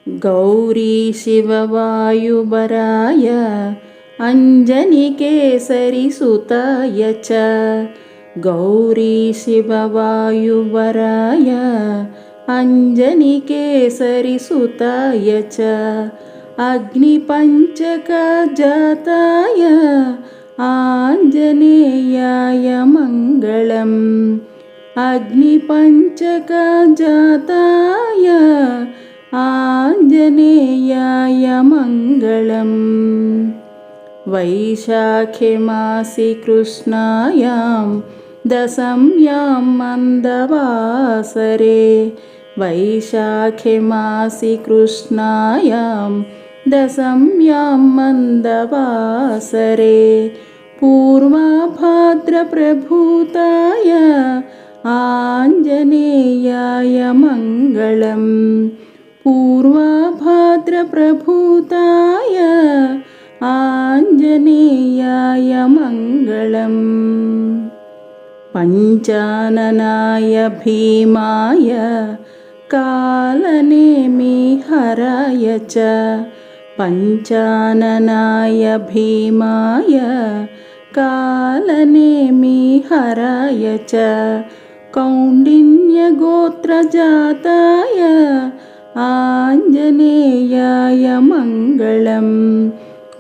गौरी शिववायुवराय अञ्जनिकेसरिसुताय च गौरी शिववायुवराय अञ्जनिकेसरिसुताय च अग्निपञ्चकजाताय आञ्जनेयाय मङ्गलम् अग्निपञ्चकजाताय आञ्जनेयाय मङ्गलम्। वैशाखे मासि कृष्णायां दशम्यां मन्दवासरे वैशाखे मासि कृष्णायां दशम्यां मन्दवासरे पूर्वाभाद्रप्रभूताय आञ्जनेयाय मङ्गलम् पूर्वाभाद्रप्रभूताय आञ्जनेयाय मङ्गलम्। पञ्चाननाय भीमाय कालनेमिहराय च पञ्चाननाय भीमाय कालनेमिहराय च कौण्डिन्यगोत्रजाताय आञ्जनेयाय मङ्गलम्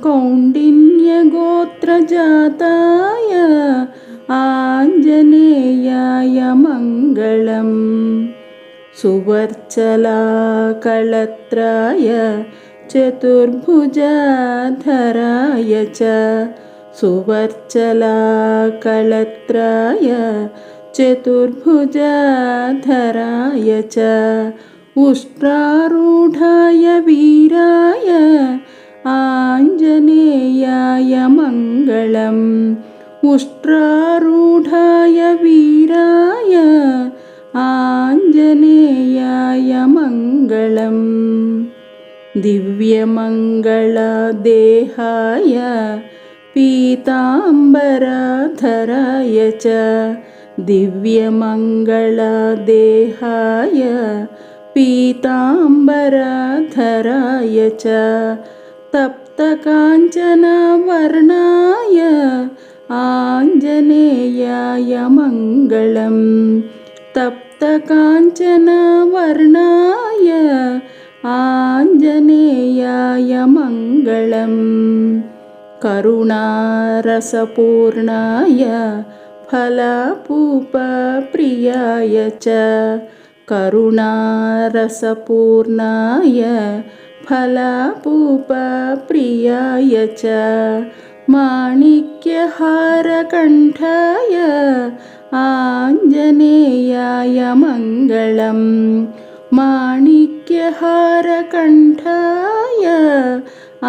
कौण्डिन्यगोत्रजाताय आञ्जनेयाय मङ्गलम्। सुवर्चलाकळत्राय चतुर्भुजाधराय च सुवर्चलाकळत्राय चतुर्भुजाधराय च उष्ट्रारूढाय वीराय आञ्जनेयाय मङ्गलम् उष्ट्रारूढाय वीराय आञ्जनेयाय मङ्गलम्। दिव्यमङ्गलदेहाय पीताम्बरधराय च दिव्यमङ्गलदेहाय पीताम्बरधराय च तप्तकाञ्चनवर्णाय आञ्जनेयाय मङ्गलम् तप्तकाञ्चनवर्णाय आञ्जनेयाय मङ्गलम्। करुणारसपूर्णाय फलापूपप्रियाय च करुणारसपूर्णाय फलापूपप्रियाय च माणिक्यहारकण्ठाय आञ्जनेयाय मङ्गलम् माणिक्यहारकण्ठाय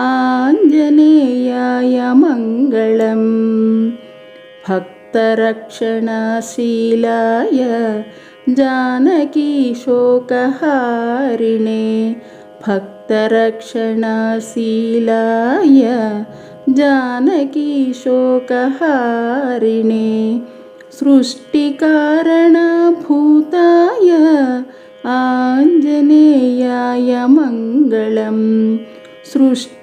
आञ्जनेयाय मङ्गलम्। भक्तरक्षणशीलाय जानकीशोकहारिणे भक्तरक्षणशीलाय जानकीशोकहारिणे सृष्टिकारणभूताय आञ्जनेयाय मङ्गलम् सृष्टिकारणभूताय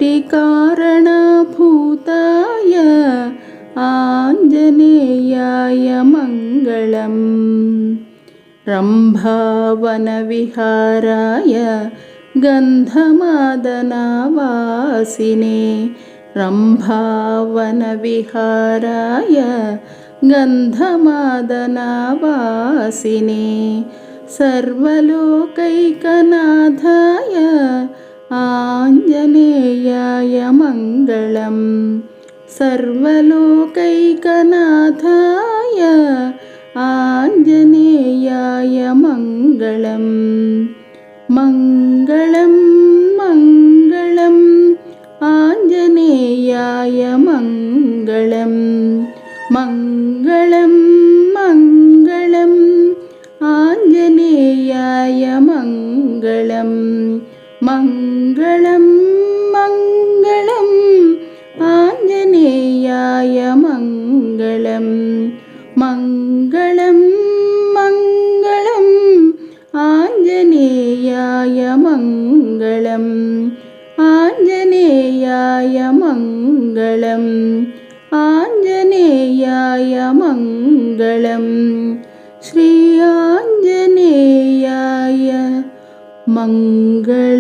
आञ्जनेयाय मङ्गलम्। रम्भावनविहाराय गन्धमादनावासिने रम्भावनविहाराय गन्धमादनावासिने सर्वलोकैकनाथाय आञ्जनेयाय मङ्गलम् सर्वलोकैकनाथाय आञ्जनेयाय मङ्गलम्। मङ्गलं मङ्गलम् आञ्जनेयाय मङ्गलम् मङ्गलं मङ्गलम् आञ्जनेयाय मङ्गलम् मङ्गलं मङ्गलम् आञ्जनेयाय मङ्गलम् मङ्गलं मङ्गलम् आञ्जनेयाय मङ्गलम्। मङ्गलम् आञ्जनेयाय मङ्गलम् आञ्जनेयाय मङ्गलम् श्री आञ्जनेयाय मङ्गलम्।